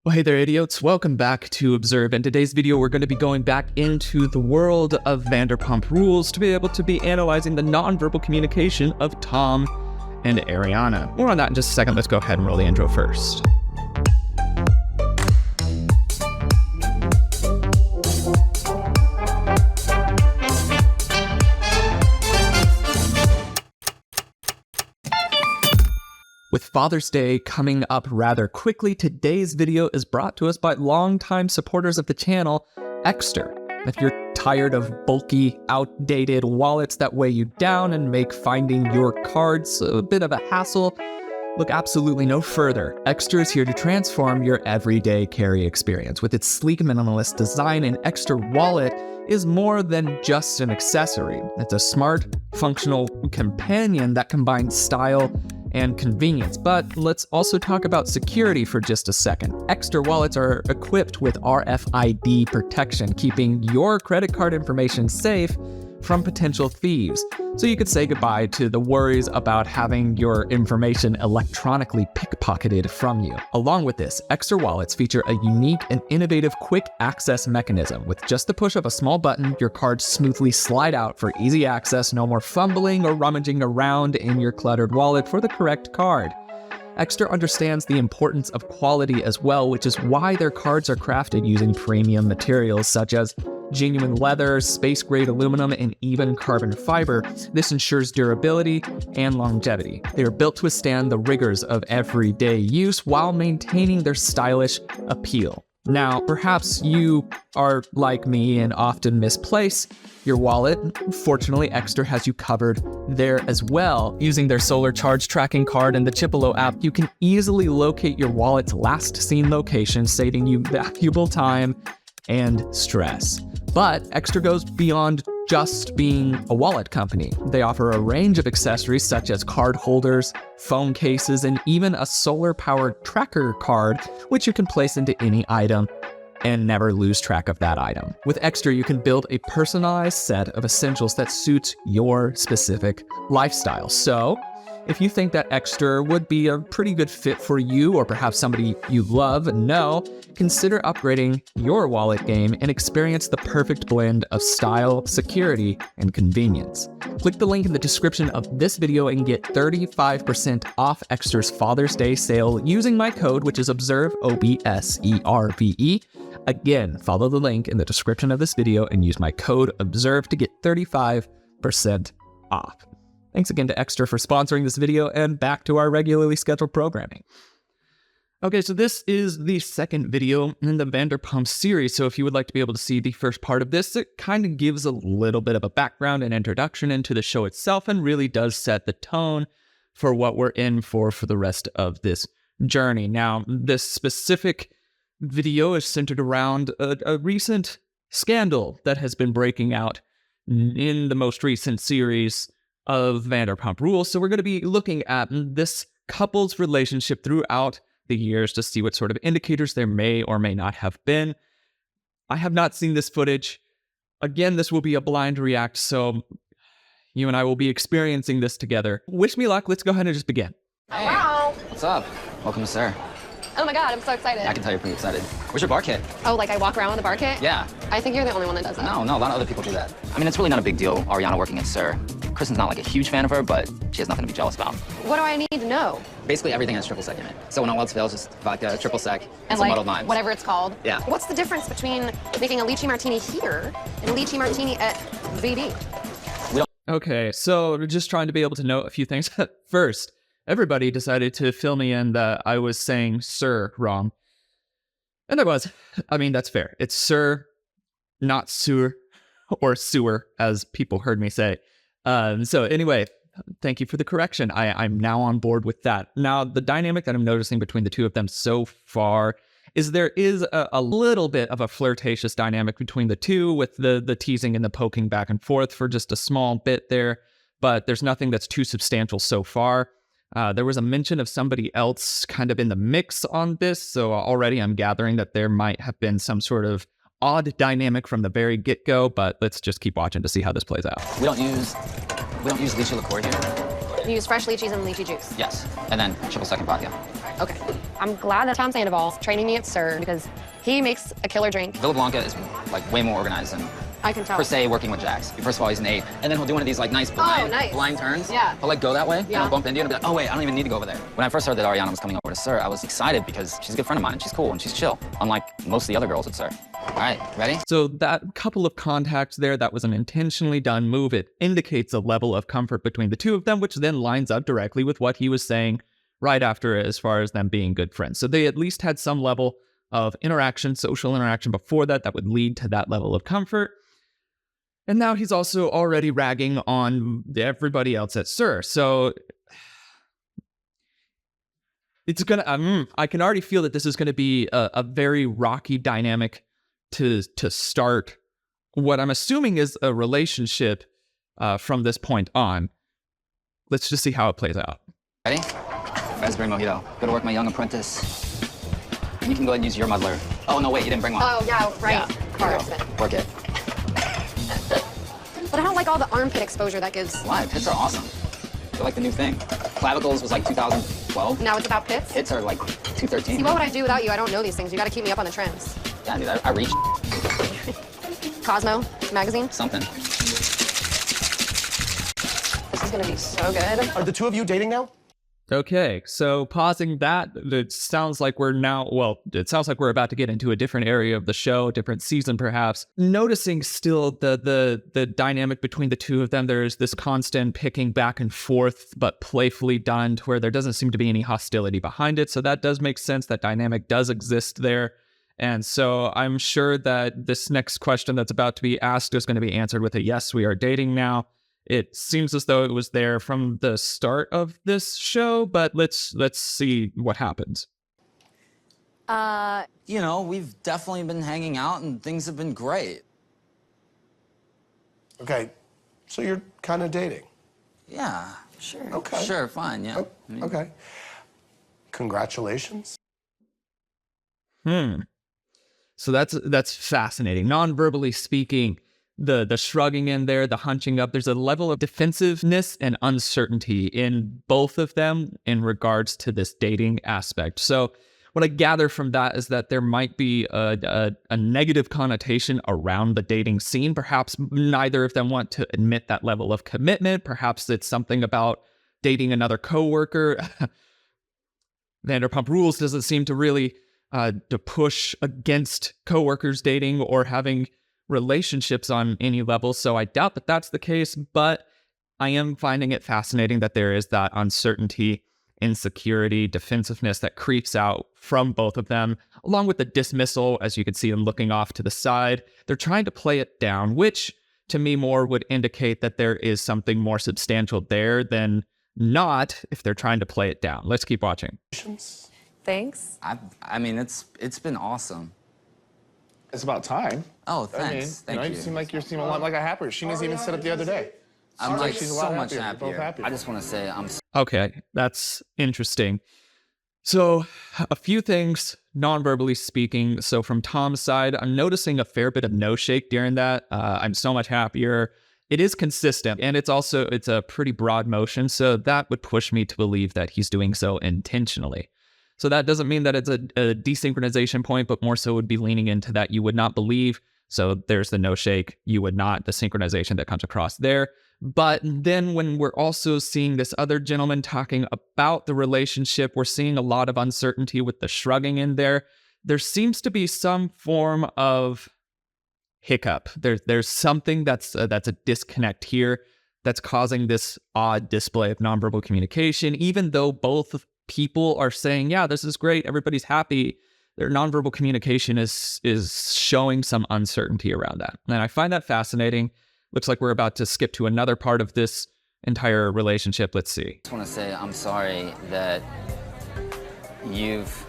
Well, hey there, idiots. Welcome back to Observe. In today's video, we're going to be going back into the world of Vanderpump Rules to be able to be analyzing the nonverbal communication of Tom and Ariana. More on that in just a second. Let's go ahead and roll the intro first. With Father's Day coming up rather quickly, today's video is brought to us by longtime supporters of the channel, Exter. If you're tired of bulky, outdated wallets that weigh you down and make finding your cards a bit of a hassle, look absolutely no further. Exter is here to transform your everyday carry experience. With its sleek minimalist design, an Exter wallet is more than just an accessory. It's a smart, functional companion that combines style and convenience. But let's also talk about security for just a second. Exter wallets are equipped with RFID protection, keeping your credit card information safe from potential thieves. So you could say goodbye to the worries about having your information electronically pickpocketed from you. Along with this, Exter wallets feature a unique and innovative quick access mechanism. With just the push of a small button, your cards smoothly slide out for easy access. No more fumbling or rummaging around in your cluttered wallet for the correct card. Exter understands the importance of quality as well, which is why their cards are crafted using premium materials such as genuine leather, space-grade aluminum, and even carbon fiber. This ensures durability and longevity. They are built to withstand the rigors of everyday use while maintaining their stylish appeal. Now, perhaps you are like me and often misplace your wallet. Fortunately, Exter has you covered there as well. Using their solar charge tracking card and the Chipolo app, you can easily locate your wallet's last seen location, saving you valuable time and stress. But Exter goes beyond just being a wallet company. They offer a range of accessories such as card holders, phone cases, and even a solar-powered tracker card, which you can place into any item and never lose track of that item. With Exter, you can build a personalized set of essentials that suits your specific lifestyle. So, if you think that Exter would be a pretty good fit for you or perhaps somebody you love and know, consider upgrading your wallet game and experience the perfect blend of style, security, and convenience. Click the link in the description of this video and get 35% off Exter's Father's Day sale using my code, which is OBSERVE, OBSERVE. Again, follow the link in the description of this video and use my code OBSERVE to get 35% off. Thanks again to Exter for sponsoring this video, and back to our regularly scheduled programming. Okay, so this is the second video in the Vanderpump series, so if you would like to be able to see the first part of this, it kind of gives a little bit of a background and introduction into the show itself and really does set the tone for what we're in for the rest of this journey. Now, this specific video is centered around a recent scandal that has been breaking out in the most recent series of Vanderpump Rules. So we're going to be looking at this couple's relationship throughout the years to see what sort of indicators there may or may not have been. I have not seen this footage. Again, this will be a blind react, so you and I will be experiencing this together. Wish me luck. Let's go ahead and just begin. Hey. Wow. What's up? Welcome to Sir. Oh my god, I'm so excited. I can tell you're pretty excited. Where's your bar kit? Oh, like I walk around with a bar kit? Yeah. I think you're the only one that does that. No, a lot of other people do that. I mean, it's really not a big deal, Ariana working at Sir. Kristen's not like a huge fan of her, but she has nothing to be jealous about. What do I need to know? Basically, everything has triple sec in it. So when all else fails, just vodka, triple sec, and some like, muddled limes. whatever it's called. Yeah. What's the difference between making a lychee martini here and a lychee martini at VB? Okay, so we're just trying to be able to note a few things. First, everybody decided to fill me in that I was saying Sir wrong. And I was. I mean, that's fair. It's Sir, not Sewer, or Sewer, as people heard me say. So anyway, thank you for the correction. I'm now on board with that. Now, the dynamic that I'm noticing between the two of them so far is there is a little bit of a flirtatious dynamic between the two, with the teasing and the poking back and forth for just a small bit there, but there's nothing that's too substantial so far. There was a mention of somebody else kind of in the mix on this, so already I'm gathering that there might have been some sort of odd dynamic from the very get-go, but let's just keep watching to see how this plays out. We don't use lychee liqueur here. You use fresh lychees and lychee juice. Yes, and then triple second vodka. Okay. I'm glad that Tom Sandoval's training me at Sir because he makes a killer drink. Villa Blanca is like way more organized than I can tell. per se working with Jax. First of all, he's an 8, and then he'll do one of these like nice blind turns. Yeah. He'll like go that way, and Yeah. I'll bump into you and be like, oh wait, I don't even need to go over there. When I first heard that Ariana was coming over to Sir, I was excited because she's a good friend of mine and she's cool and she's chill, unlike most of the other girls at Sir. All right, ready? So that couple of contacts there, that was an intentionally done move. It indicates a level of comfort between the two of them, which then lines up directly with what he was saying right after as far as them being good friends. So they at least had some level of interaction, social interaction before that would lead to that level of comfort. And now he's also already ragging on everybody else at Sir. So it's gonna, I can already feel that this is gonna be a very rocky dynamic to start what I'm assuming is a relationship from this point on. Let's just see how it plays out. Ready? Raspberry mojito. Go to work, my young apprentice. And you can go ahead and use your muddler. Oh, no, wait, you didn't bring one. Oh, yeah, right. Here you go. Work it. But I don't like all the armpit exposure that gives. Why? Pits are awesome. They're like the new thing. Clavicles was like 2012. Now it's about pits? Pits are like 213. See, what would I do without you? I don't know these things. You gotta keep me up on the trends. Yeah, dude, I reach Cosmo magazine. something. This is gonna be so good. Are the two of you dating now? Okay, so pausing that, it sounds like we're about to get into a different area of the show, different season perhaps. Noticing still the dynamic between the two of them, there's this constant picking back and forth, but playfully done to where there doesn't seem to be any hostility behind it. So that does make sense. That dynamic does exist there. And so I'm sure that this next question that's about to be asked is going to be answered with a yes, we are dating now. It seems as though it was there from the start of this show, but let's see what happens. You know, we've definitely been hanging out and things have been great. Okay, so you're kind of dating. Yeah. Sure. Okay. Sure, fine, yeah. Oh, okay. Congratulations. So that's fascinating. Non-verbally speaking, the shrugging in there, the hunching up, there's a level of defensiveness and uncertainty in both of them in regards to this dating aspect. So what I gather from that is that there might be a negative connotation around the dating scene. Perhaps neither of them want to admit that level of commitment. Perhaps it's something about dating another coworker. Vanderpump Rules doesn't seem to really to push against coworkers dating or having relationships on any level. So I doubt that that's the case, but I am finding it fascinating that there is that uncertainty, insecurity, defensiveness that creeps out from both of them, along with the dismissal, as you can see them looking off to the side. They're trying to play it down, which to me more would indicate that there is something more substantial there than not if they're trying to play it down. Let's keep watching. Thanks. I mean, it's been awesome. It's about time. Oh, thanks. I mean, Thank you you. seem like you're seeming a lot like a happier. Sheena's even said it the other day. I'm like she's a so lot much happier. We're both happier. happier. I just want to say I'm Okay, that's interesting. So a few things non-verbally speaking. So from Tom's side, I'm noticing a fair bit of no shake during that. I'm so much happier. It is consistent, and it's a pretty broad motion. So that would push me to believe that he's doing so intentionally. So that doesn't mean that it's a desynchronization point, but more so would be leaning into that you would not believe. So there's the no shake, you would not, the synchronization that comes across there. But then when we're also seeing this other gentleman talking about the relationship, we're seeing a lot of uncertainty with the shrugging in there. There seems to be some form of hiccup. There's something that's a disconnect here that's causing this odd display of nonverbal communication, even though both people are saying, yeah, this is great, everybody's happy. Their nonverbal communication is showing some uncertainty around that. And I find that fascinating. Looks like we're about to skip to another part of this entire relationship. Let's see. just want to say I'm sorry that you've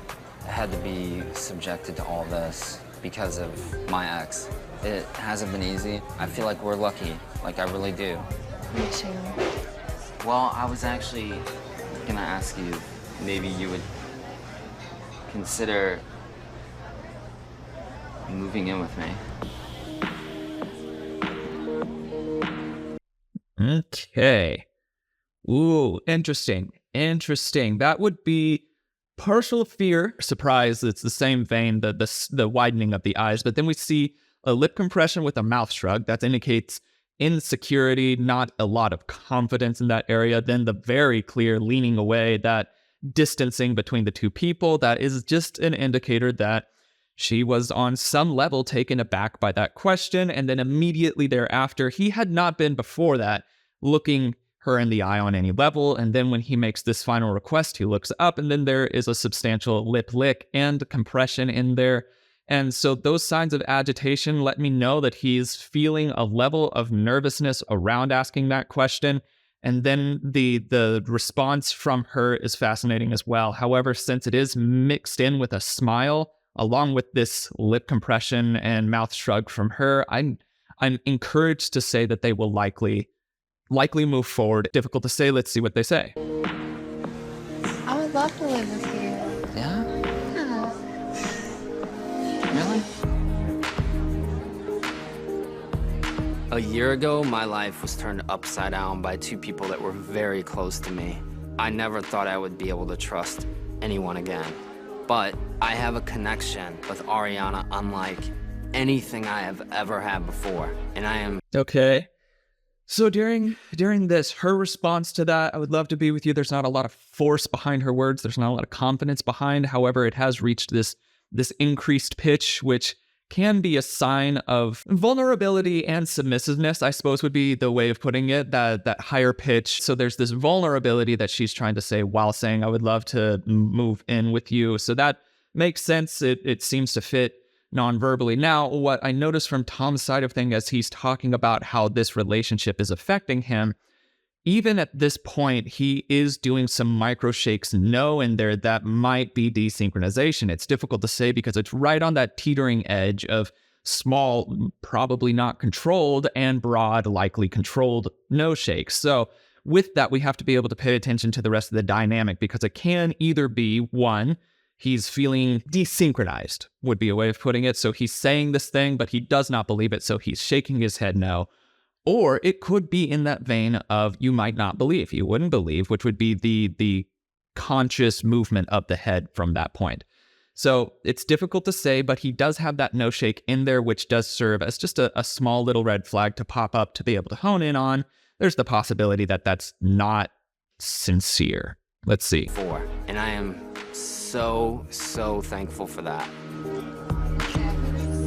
had to be subjected to all this because of my ex. It hasn't been easy. I feel like we're lucky, like I really do. Me too. Well, I was actually gonna ask you, maybe you would consider moving in with me. Okay. Ooh, interesting. That would be partial fear, surprise. It's the same vein, the widening of the eyes. But then we see a lip compression with a mouth shrug. That indicates insecurity, not a lot of confidence in that area. Then the very clear leaning away, that distancing between the two people, that is just an indicator that she was on some level taken aback by that question. And then immediately thereafter, he had not been before that looking her in the eye on any level. And then when he makes this final request, he looks up, and then there is a substantial lip lick and compression in there. And so those signs of agitation let me know that he's feeling a level of nervousness around asking that question. And then the response from her is fascinating as well. However, since it is mixed in with a smile, along with this lip compression and mouth shrug from her, I'm encouraged to say that they will likely move forward. Difficult to say. Let's see what they say. I would love to live with you. Yeah? Really? A year ago, my life was turned upside down by two people that were very close to me. I never thought I would be able to trust anyone again. But I have a connection with Ariana unlike anything I have ever had before. And I am... Okay. So during this, her response to that, I would love to be with you. There's not a lot of force behind her words. There's not a lot of confidence behind. However, it has reached this increased pitch, which can be a sign of vulnerability and submissiveness, I suppose would be the way of putting it, that higher pitch. So there's this vulnerability that she's trying to say while saying, I would love to move in with you. So that makes sense. It seems to fit non-verbally. Now, what I noticed from Tom's side of things as he's talking about how this relationship is affecting him, even at this point, he is doing some micro shakes no in there that might be desynchronization. It's difficult to say because it's right on that teetering edge of small, probably not controlled, and broad, likely controlled no shakes. So with that, we have to be able to pay attention to the rest of the dynamic, because it can either be, one, he's feeling desynchronized, would be a way of putting it. So he's saying this thing, but he does not believe it, so he's shaking his head no. Or it could be in that vein of you might not believe, you wouldn't believe, which would be the conscious movement of the head from that point. So it's difficult to say, but he does have that no shake in there, which does serve as just a small little red flag to pop up to be able to hone in on. There's the possibility that that's not sincere. Let's see. And I am so thankful for that.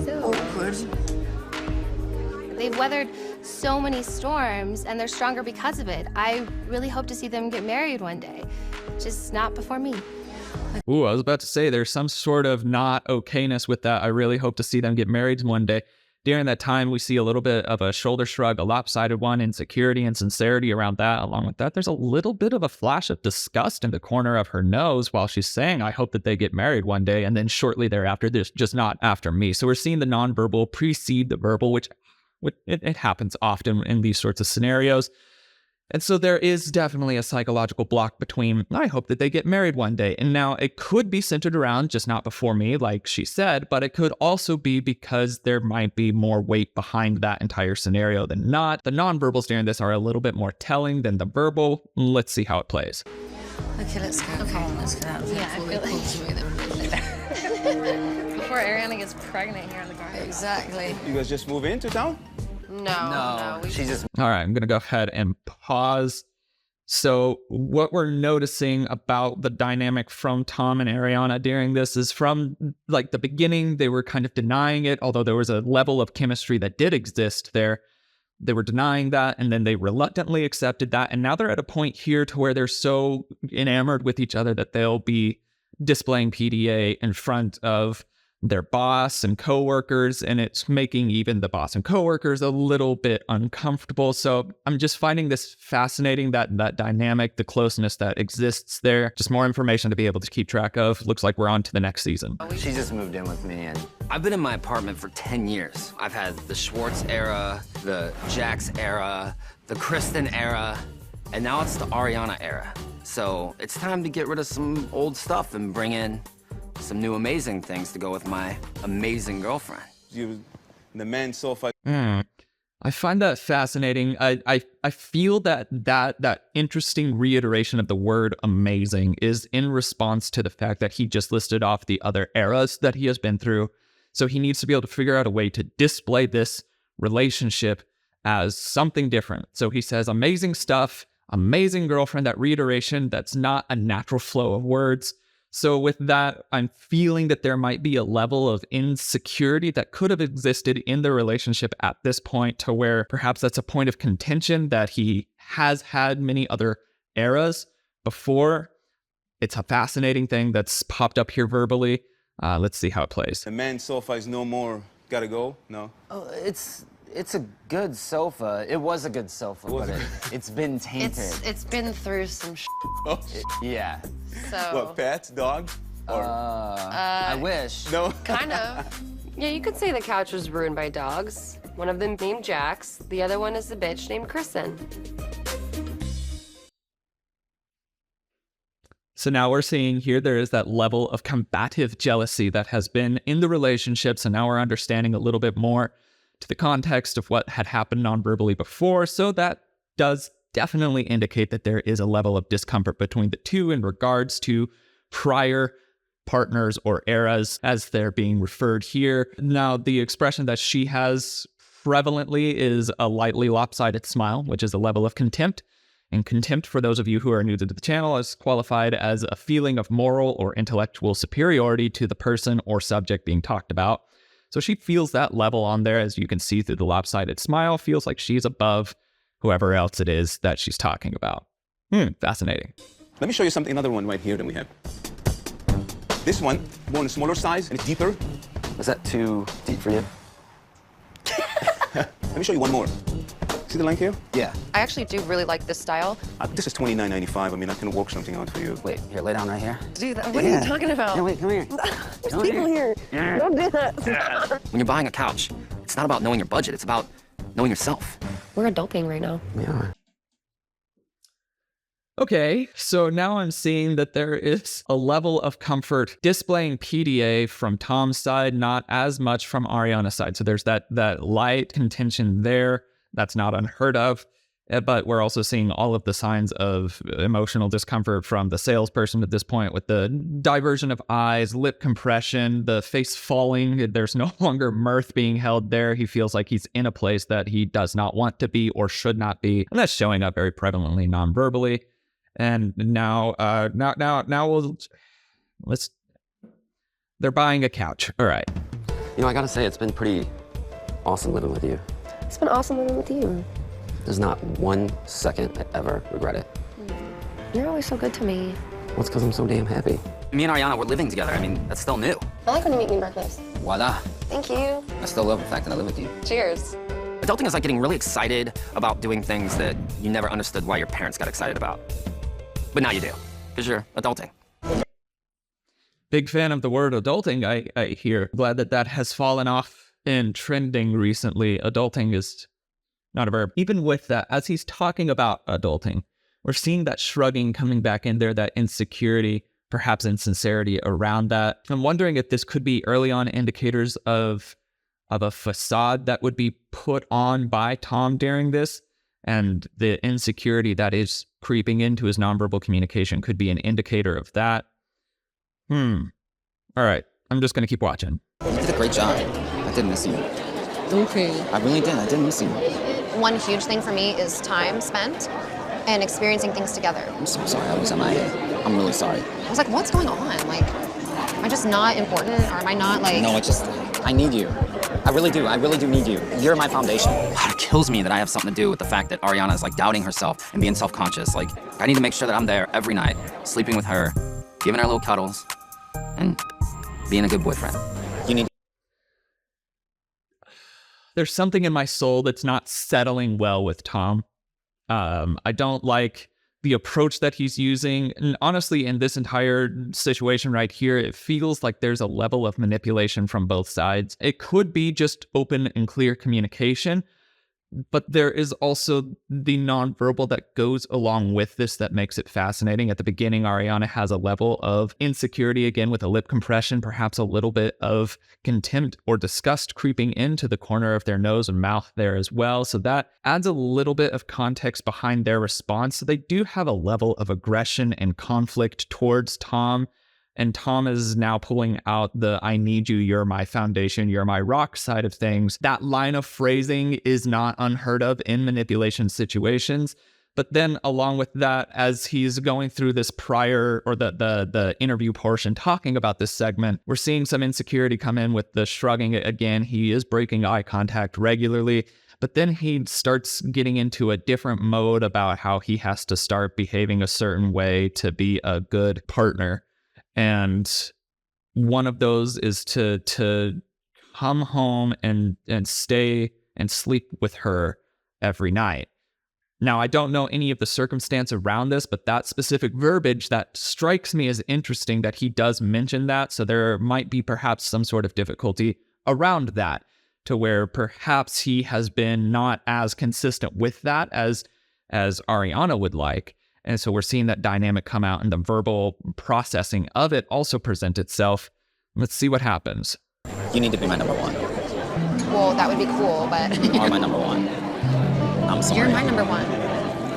So Awkward. they've weathered so many storms, and they're stronger because of it. I really hope to see them get married one day, just not before me. Ooh, I was about to say there's some sort of not okayness with that. I really hope to see them get married one day. During that time, we see a little bit of a shoulder shrug, a lopsided one, insecurity and sincerity around that. Along with that, there's a little bit of a flash of disgust in the corner of her nose while she's saying, I hope that they get married one day. And then shortly thereafter, there's just not after me. So we're seeing the nonverbal precede the verbal, which it happens often in these sorts of scenarios. And so there is definitely a psychological block between, I hope that they get married one day. And now it could be centered around just not before me, like she said, but it could also be because there might be more weight behind that entire scenario than not. The nonverbals during this are a little bit more telling than the verbal. Let's see how it plays. Okay, let's go. Okay, let's get out of here before it pulls away then. Before Ariana gets pregnant here in the garden. Exactly. You guys just move into town? No. She just All right, I'm going to go ahead and pause. So what we're noticing about the dynamic from Tom and Ariana during this is from like the beginning, they were kind of denying it, although there was a level of chemistry that did exist there. They were denying that, and then they reluctantly accepted that. And now they're at a point here to where they're so enamored with each other that they'll be displaying PDA in front of their boss and coworkers, and it's making even the boss and coworkers a little bit uncomfortable. So I'm just finding this fascinating, that dynamic, the closeness that exists there. Just more information to be able to keep track of. Looks like we're on to the next season. She just moved in with me, and I've been in my apartment for 10 years. I've had the Schwartz era, the Jax era, the Kristen era, and now it's the Ariana era. So it's time to get rid of some old stuff and bring in some new amazing things to go with my amazing girlfriend. The men so far. I find that fascinating. I feel that interesting reiteration of the word amazing is in response to the fact that he just listed off the other eras that he has been through. So he needs to be able to figure out a way to display this relationship as something different. So he says amazing stuff, amazing girlfriend, that reiteration, that's not a natural flow of words. So with that, I'm feeling that there might be a level of insecurity that could have existed in the relationship at this point, to where perhaps that's a point of contention that he has had many other eras before. It's a fascinating thing that's popped up here verbally. Let's see how it plays. The man's sofa is no more. Gotta go? No? Oh, it's a good sofa. It was a good sofa, but it's been tainted. It's been through some Oh, Yeah. so. what, pet, dog? Or... I wish. No? Kind of. Yeah, you could say the couch was ruined by dogs. One of them named Jax, the other one is the bitch named Kristen. So now we're seeing here there is that level of combative jealousy that has been in the relationship. So now we're understanding a little bit more to the context of what had happened non-verbally before. So that does definitely indicate that there is a level of discomfort between the two in regards to prior partners or eras as they're being referred here. Now, the expression that she has prevalently is a lightly lopsided smile, which is a level of contempt. And contempt, for those of you who are new to the channel, is qualified as a feeling of moral or intellectual superiority to the person or subject being talked about. So she feels that level on there, as you can see through the lopsided smile, feels like she's above whoever else it is that she's talking about. Fascinating. Let me show you something, another one right here that we have. This one, more in a smaller size and it's deeper. Was that too deep for you? Let me show you one more. See the length here? Yeah. I actually do really like this style. This is $29.95. I mean, I can work something out for you. Wait, here, lay down right here. Dude, what are you talking about? Yeah, wait, come here. There's people here. Don't do that. When you're buying a couch, it's not about knowing your budget, it's about knowing yourself. We're adulting right now. We are. Okay, so now I'm seeing that there is a level of comfort displaying PDA from Tom's side, not as much from Ariana's side. So there's that light contention there. That's not unheard of. But we're also seeing all of the signs of emotional discomfort from the salesperson at this point, with the diversion of eyes, lip compression, the face falling. There's no longer mirth being held there. He feels like he's in a place that he does not want to be or should not be. And that's showing up very prevalently non-verbally. And now they're buying a couch. All right. You know, I gotta say, it's been pretty awesome living with you. It's been awesome living with you. There's not 1 second I ever regret it. You're always so good to me. Well, it's because I'm so damn happy. Me and Ariana, we're living together. I mean, that's still new. I like when you make me breakfast. Voila. Thank you. I still love the fact that I live with you. Cheers. Adulting is like getting really excited about doing things that you never understood why your parents got excited about. But now you do, because you're adulting. Big fan of the word adulting, I hear. Glad that has fallen off in trending recently. Adulting is not a verb. Even with that, as he's talking about adulting, we're seeing that shrugging coming back in there, that insecurity, perhaps insincerity around that. I'm wondering if this could be early on indicators of a facade that would be put on by Tom during this. And the insecurity that is creeping into his nonverbal communication could be an indicator of that. All right, I'm just going to keep watching. You did a great job. I did miss you. Okay. I really did. I did miss you. One huge thing for me is time spent and experiencing things together. I'm so sorry I was MIA. I'm really sorry. I was like, what's going on? Like, am I just not important, or am I not like... No, I need you. I really do need you. You're my foundation. God, it kills me that I have something to do with the fact that Ariana is like doubting herself and being self-conscious. Like, I need to make sure that I'm there every night, sleeping with her, giving her little cuddles, and being a good boyfriend. You need... There's something in my soul that's not settling well with Tom. I don't like the approach that he's using. And honestly, in this entire situation right here, it feels like there's a level of manipulation from both sides. It could be just open and clear communication, But there is also the nonverbal that goes along with this that makes it fascinating. At the beginning, Ariana has a level of insecurity, again, with a lip compression, perhaps a little bit of contempt or disgust creeping into the corner of their nose and mouth there as well. So that adds a little bit of context behind their response. So they do have a level of aggression and conflict towards Tom. And Tom is now pulling out the "I need you, you're my foundation, you're my rock" side of things. That line of phrasing is not unheard of in manipulation situations. But then along with that, as he's going through this prior or the interview portion talking about this segment, we're seeing some insecurity come in with the shrugging. Again, he is breaking eye contact regularly. But then he starts getting into a different mode about how he has to start behaving a certain way to be a good partner. And one of those is to come home and stay and sleep with her every night. Now, I don't know any of the circumstance around this, but that specific verbiage, that strikes me as interesting that he does mention that. So there might be perhaps some sort of difficulty around that, to where perhaps he has been not as consistent with that as Ariana would like. And so we're seeing that dynamic come out, and the verbal processing of it also present itself. Let's see what happens. You need to be my number one. Well, that would be cool, but... You are my number one. I'm sorry. You're my number one.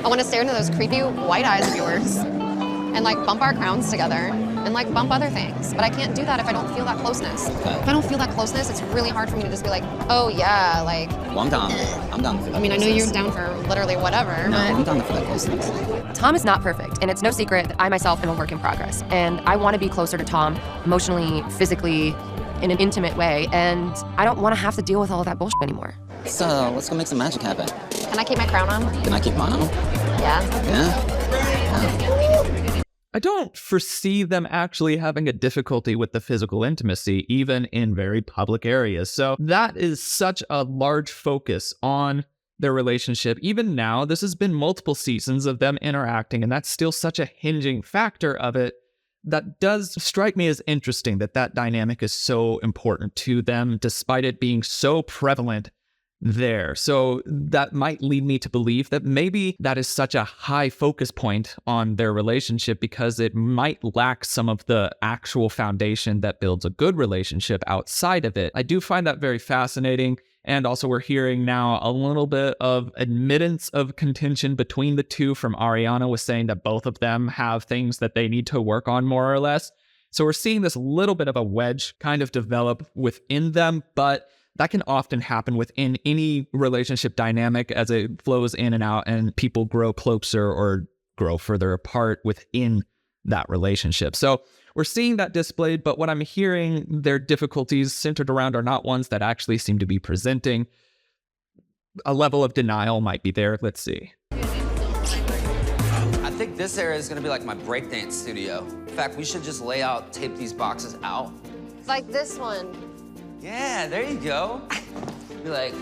I want to stare into those creepy white eyes of yours and like bump our crowns together and like bump other things. But I can't do that if I don't feel that closeness. Okay. If I don't feel that closeness, it's really hard for me to just be like, oh yeah, like... Well, I'm down. I'm down for that. I mean, I know you're down for literally whatever, No, but... I'm down for that closeness. Tom is not perfect, and it's no secret that I myself am a work in progress. And I want to be closer to Tom emotionally, physically, in an intimate way. And I don't want to have to deal with all of that bullshit anymore. So let's go make some magic happen. Can I keep my crown on? Can I keep mine on? Yeah. Yeah. I don't foresee them actually having a difficulty with the physical intimacy, even in very public areas. So that is such a large focus on their relationship. Even now, this has been multiple seasons of them interacting, and that's still such a hinging factor of it. That does strike me as interesting, that dynamic is so important to them, despite it being so prevalent there. So that might lead me to believe that maybe that is such a high focus point on their relationship because it might lack some of the actual foundation that builds a good relationship outside of it. I do find that very fascinating. And also we're hearing now a little bit of admittance of contention between the two from Ariana, was saying that both of them have things that they need to work on more or less. So we're seeing this little bit of a wedge kind of develop within them, but that can often happen within any relationship dynamic as it flows in and out and people grow closer or grow further apart within that relationship. So we're seeing that displayed, but what I'm hearing their difficulties centered around are not ones that actually seem to be presenting. A level of denial might be there. Let's see. I think this area is gonna be like my breakdance studio. In fact, we should just lay out, tape these boxes out. Like this one. Yeah, there you go. Be like,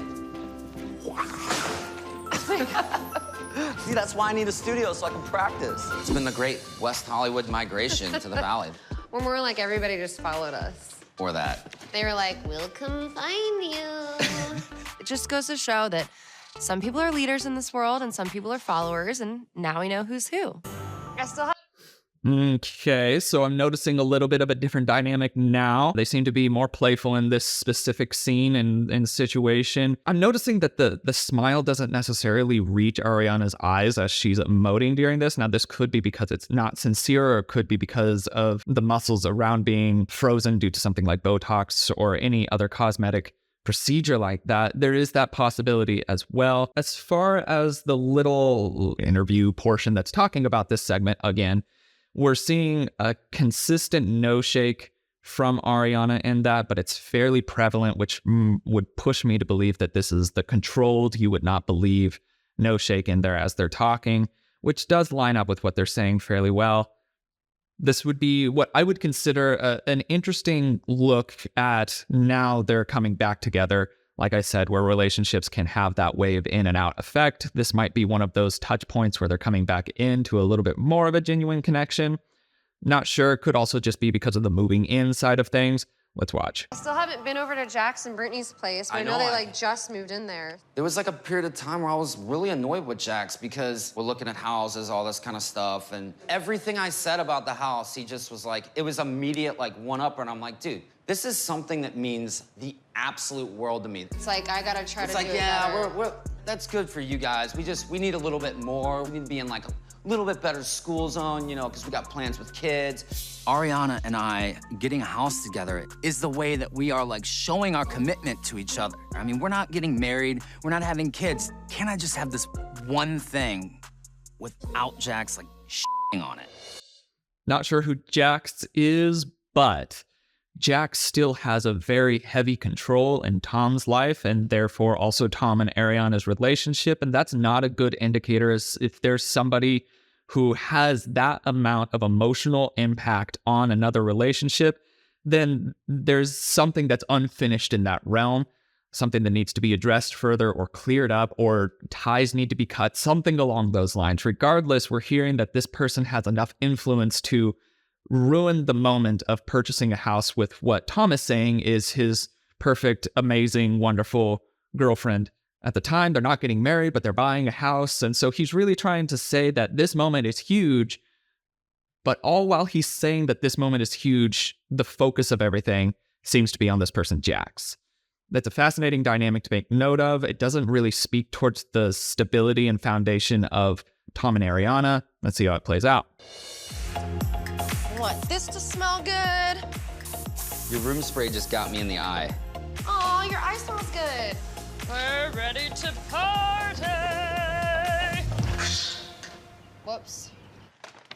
see, that's why I need a studio, so I can practice. It's been the great West Hollywood migration to the Valley. We're more like everybody just followed us. Or that. They were like, we'll come find you. It just goes to show that some people are leaders in this world and some people are followers, and now we know who's who. I still have... Okay, so I'm noticing a little bit of a different dynamic now. They seem to be more playful in this specific scene and situation. I'm noticing that the smile doesn't necessarily reach Ariana's eyes as she's emoting during this. Now, this could be because it's not sincere, or it could be because of the muscles around being frozen due to something like Botox or any other cosmetic procedure like that. There is that possibility as well. As far as the little interview portion that's talking about this segment, again, we're seeing a consistent no shake from Ariana in that, but it's fairly prevalent, which would push me to believe that this is the controlled, you would not believe no shake in there as they're talking, which does line up with what they're saying fairly well. This would be what I would consider an interesting look at now they're coming back together. Like I said, where relationships can have that wave in and out effect. This might be one of those touch points where they're coming back into a little bit more of a genuine connection. Not sure. Could also just be because of the moving in side of things. Let's watch. I still haven't been over to Jax and Brittany's place, but I know they like just moved in there. There was like a period of time where I was really annoyed with Jax because we're looking at houses, all this kind of stuff, and everything I said about the house, he just was like, it was immediate like one-upper, and I'm like, dude, this is something that means the absolute world to me. It's like, I gotta try to do it better. Yeah, that's good for you guys. We need a little bit more. We need to be in like a little bit better school zone, you know, because we got plans with kids. Ariana and I getting a house together is the way that we are like showing our commitment to each other. I mean, we're not getting married, we're not having kids. Can I just have this one thing without Jax like shitting on it? Not sure who Jax is, but Jax still has a very heavy control in Tom's life, and therefore also Tom and Ariana's relationship, and that's not a good indicator. As if there's somebody who has that amount of emotional impact on another relationship, then there's something that's unfinished in that realm, something that needs to be addressed further or cleared up, or ties need to be cut, something along those lines. Regardless, we're hearing that this person has enough influence to ruin the moment of purchasing a house with what Tom is saying is his perfect, amazing, wonderful girlfriend. At the time, they're not getting married, but they're buying a house. And so he's really trying to say that this moment is huge. But all while he's saying that this moment is huge, the focus of everything seems to be on this person, Jax. That's a fascinating dynamic to make note of. It doesn't really speak towards the stability and foundation of Tom and Ariana. Let's see how it plays out. I want this to smell good. Your room spray just got me in the eye. Oh, your eye smells good. We're ready to party! Whoops.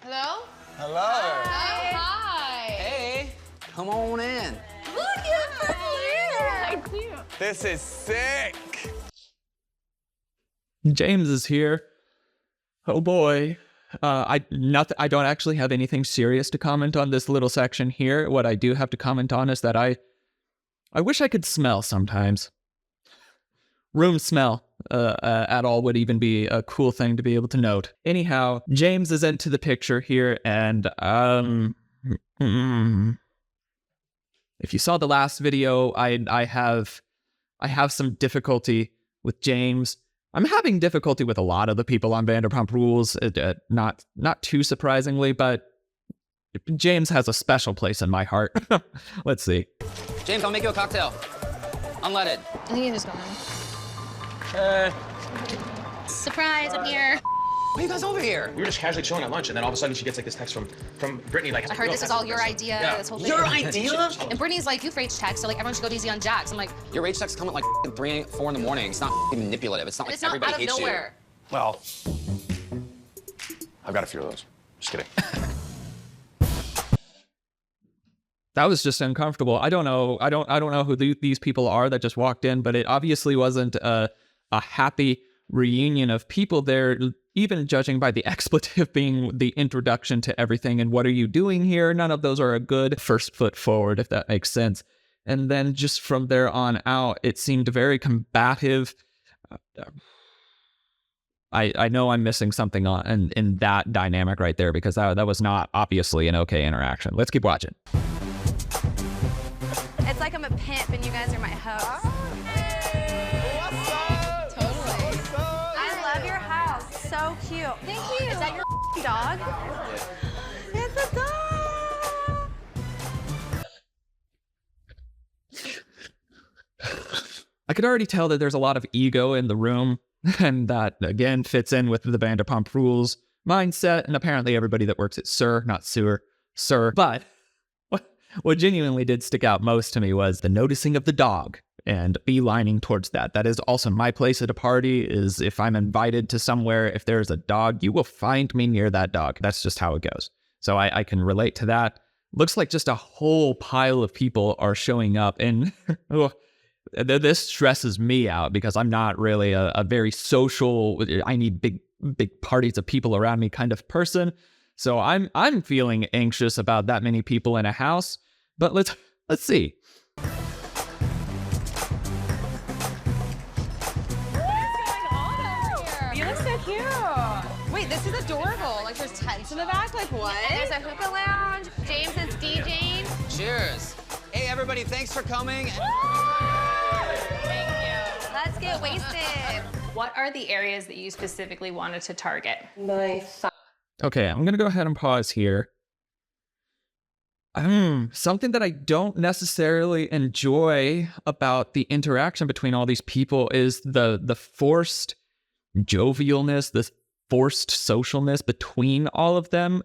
Hello? Hello. Hi. Hi. Hey, come on in. Look, you have purple hair. This is sick. James is here. Oh boy. I don't actually have anything serious to comment on this little section here. What I do have to comment on is that I wish I could smell sometimes. Room smell at all would even be a cool thing to be able to note. Anyhow, James is into the picture here, and if you saw the last video, I have some difficulty with James. I'm having difficulty with a lot of the people on Vanderpump Rules, not too surprisingly, but James has a special place in my heart. Let's see. James, I'll make you a cocktail. Unleaded. I think he's just gone. Surprise, I'm here. Why are you guys over here? We were just casually chilling at lunch, and then all of a sudden she gets like this text from Brittany, like, I heard this is all your idea, this whole thing. Your idea? And Brittany's like, you've rage text, so like everyone should go easy on Jax. I'm like, Your rage texts come at like 3, 4 in the morning. It's not manipulative. It's not like it's not everybody out of hates nowhere. Well, I've got a few of those. Just kidding. That was just uncomfortable. I don't know who these people are that just walked in, but it obviously wasn't a happy reunion of people there, even judging by the expletive being the introduction to everything and what are you doing here? None of those are a good first foot forward, if that makes sense. And then just from there on out, it seemed very combative. I know I'm missing something in that dynamic right there, because that was not obviously an okay interaction. Let's keep watching. It's like I'm a pimp and you guys are my host. What's up? Totally. What's up? I love your house. So cute. Thank you. Is that your dog? It's a dog. I could already tell that there's a lot of ego in the room, and that, again, fits in with the Vanderpump Rules mindset, and apparently everybody that works at SUR, not sewer, SUR. But what genuinely did stick out most to me was the noticing of the dog and beelining towards that. That is also my place at a party, is if I'm invited to somewhere, if there's a dog, you will find me near that dog. That's just how it goes. So I can relate to that. Looks like just a whole pile of people are showing up, and this stresses me out because I'm not really a very social, I need big parties of people around me kind of person. So I'm feeling anxious about that many people in a house. But let's see. What's going on over here? You look so cute. wait, this is adorable. Like there's tents in the back, like what? And there's a hookah lounge. James is DJing. Cheers. Hey, everybody, thanks for coming. Thank you. Let's get wasted. What are the areas that you specifically wanted to target? Okay, I'm gonna go ahead and pause here. Something that I don't necessarily enjoy about the interaction between all these people is the forced jovialness, this forced socialness between all of them.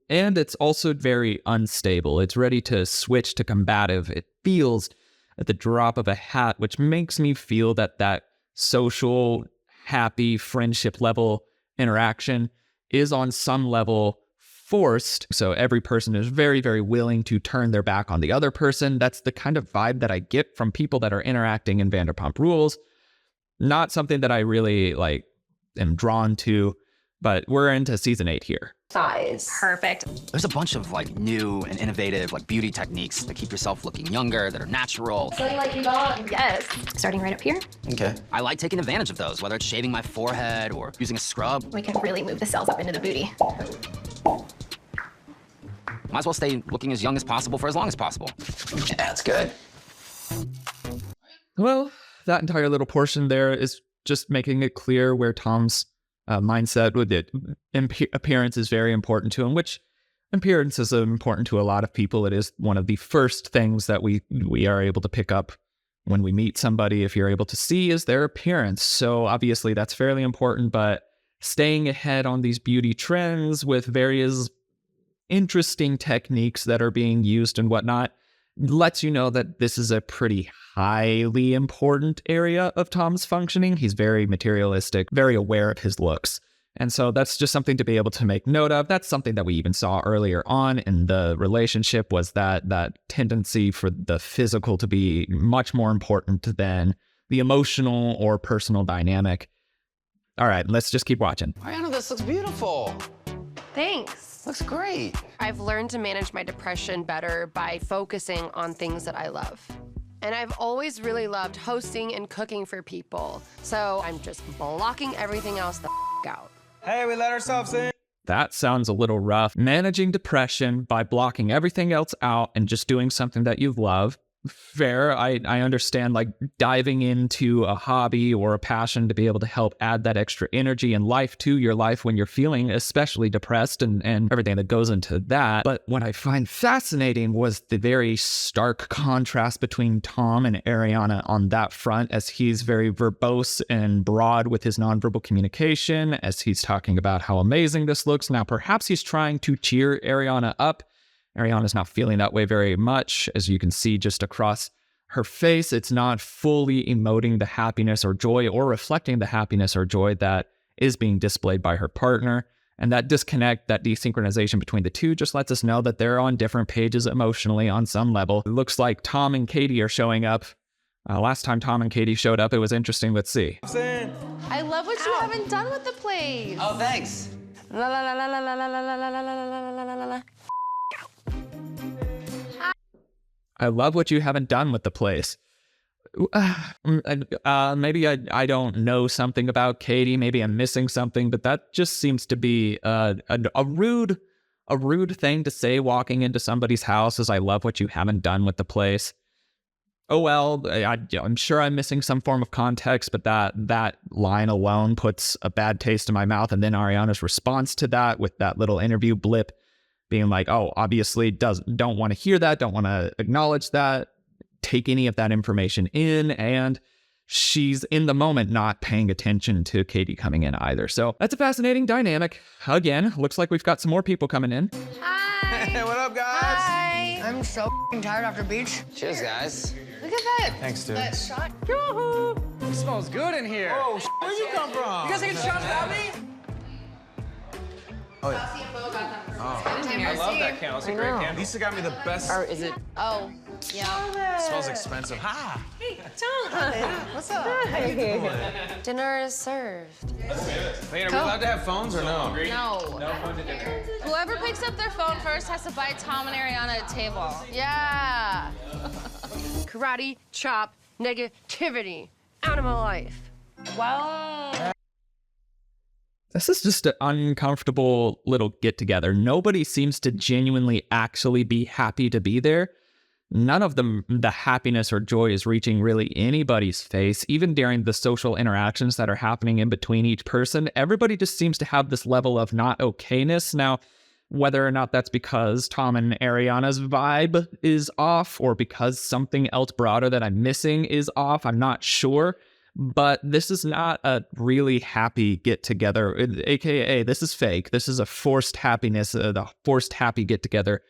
And it's also very unstable. It's ready to switch to combative. It feels at the drop of a hat, which makes me feel that social, happy, friendship level interaction is on some level forced. So every person is very, very willing to turn their back on the other person. That's the kind of vibe that I get from people that are interacting in Vanderpump Rules. Not something that I really am drawn to, but we're into season 8 here. Size. Perfect. There's a bunch of new and innovative beauty techniques that keep yourself looking younger, that are natural. So like you got, yes. Starting right up here. Okay. I like taking advantage of those, whether it's shaving my forehead or using a scrub. We can really move the cells up into the booty. Might as well stay looking as young as possible for as long as possible. Yeah, that's good. Well, that entire little portion there is just making it clear where Tom's mindset with it. Appearance is very important to him, which appearance is important to a lot of people. It is one of the first things that we are able to pick up when we meet somebody. If you're able to see is their appearance. So obviously that's fairly important, but staying ahead on these beauty trends with various interesting techniques that are being used and whatnot lets you know that this is a pretty highly important area of Tom's functioning. He's very materialistic, very aware of his looks. And so that's just something to be able to make note of. That's something that we even saw earlier on in the relationship, was that tendency for the physical to be much more important than the emotional or personal dynamic. All right, let's just keep watching. Ariana, this looks beautiful. Thanks. Looks great. I've learned to manage my depression better by focusing on things that I love. And I've always really loved hosting and cooking for people. So I'm just blocking everything else the out. Hey, we let ourselves in. That sounds a little rough. Managing depression by blocking everything else out and just doing something that you love. Fair. I understand diving into a hobby or a passion to be able to help add that extra energy and life to your life when you're feeling especially depressed and everything that goes into that. But what I find fascinating was the very stark contrast between Tom and Ariana on that front, as he's very verbose and broad with his nonverbal communication, as he's talking about how amazing this looks. Now, perhaps he's trying to cheer Ariana up. Ariana's not feeling that way very much. As you can see just across her face, it's not fully emoting the happiness or joy or reflecting the happiness or joy that is being displayed by her partner. And that disconnect, that desynchronization between the two just lets us know that they're on different pages emotionally on some level. It looks like Tom and Katie are showing up. Last time Tom and Katie showed up, it was interesting. Let's see. I love what you haven't done with the place. Oh, thanks. La la la la la la la la la la la la la la. I love what you haven't done with the place. Maybe I don't know something about Katie. Maybe I'm missing something, but that just seems to be a rude thing to say walking into somebody's house, is I love what you haven't done with the place. Oh, well, I'm sure I'm missing some form of context, but that line alone puts a bad taste in my mouth. And then Ariana's response to that with that little interview blip being like, oh, obviously don't want to hear that, don't want to acknowledge that, take any of that information in, and she's in the moment not paying attention to Katie coming in either. So that's a fascinating dynamic. Again, looks like we've got some more people coming in. Hi. Hey, what up, guys? Hi. I'm so tired after beach. Cheers, guys. Look at that. Thanks, dude. That shot. Yoo-hoo. It smells good in here. Oh, where'd you come from? You guys taking shots without me? Oh, yeah. I love that candle. It's a great candle. Lisa got me the best. Or is it? Oh, yeah. It smells expensive. Ha! Hey, Tom. What's up? Dinner is served. Wait, are we allowed to have phones or no? No. No phones at dinner. Whoever picks up their phone first has to buy Tom and Ariana a table. Yeah. Karate, chop, negativity, animal life. Well. This is just an uncomfortable little get-together. Nobody seems to genuinely actually be happy to be there. none of the happiness or joy is reaching really anybody's face. Even during the social interactions that are happening in between each person, everybody just seems to have this level of not okayness. Now, whether or not that's because Tom and Ariana's vibe is off or because something else broader that I'm missing is off, I'm not sure. But this is not a really happy get-together, aka this is fake. This is a forced happiness, the forced happy get-together.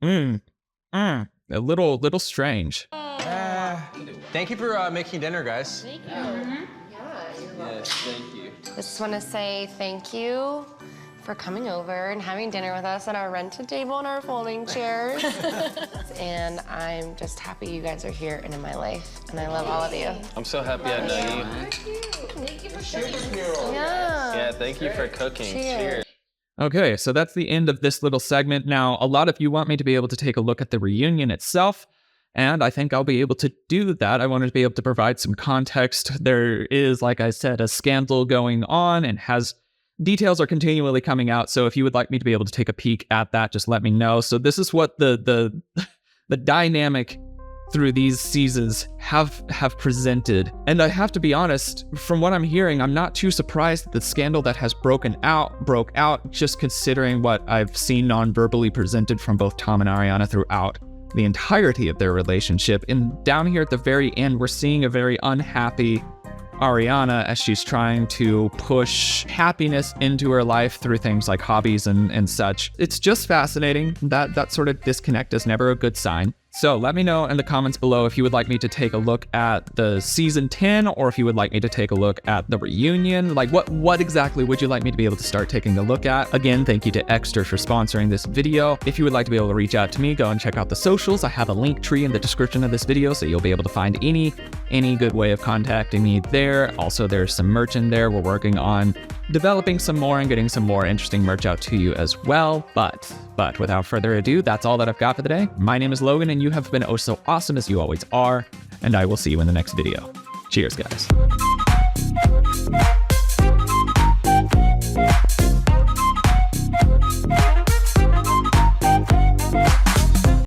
A little strange. Thank you for making dinner, guys. Thank you. Yes, thank you. I just want to say thank you for coming over and having dinner with us at our rented table and our folding chairs. And I'm just happy you guys are here and in my life. And I love all of you. I'm so happy I know you. Thank you for cooking. Yeah, thank you for cooking. Cheers. Okay, so that's the end of this little segment. Now, a lot of you want me to be able to take a look at the reunion itself, and I think I'll be able to do that. I wanted to be able to provide some context. There is, like I said, a scandal going on and details are continually coming out, so if you would like me to be able to take a peek at that, just let me know. So this is what the dynamic through these seasons have presented. And I have to be honest, from what I'm hearing, I'm not too surprised that the scandal that has broke out, just considering what I've seen non-verbally presented from both Tom and Ariana throughout the entirety of their relationship. And down here at the very end, we're seeing a very unhappy Ariana as she's trying to push happiness into her life through things like hobbies and such. It's just fascinating. That sort of disconnect is never a good sign. So let me know in the comments below if you would like me to take a look at the season 10 or if you would like me to take a look at the reunion. Like what exactly would you like me to be able to start taking a look at? Again, thank you to Extra for sponsoring this video. If you would like to be able to reach out to me, go and check out the socials. I have a link tree in the description of this video, so you'll be able to find any good way of contacting me there. Also, there's some merch in there. We're working on developing some more and getting some more interesting merch out to you as well. But without further ado, that's all that I've got for today. My name is Logan, and you have been oh so awesome as you always are, and I will see you in the next video. Cheers, guys.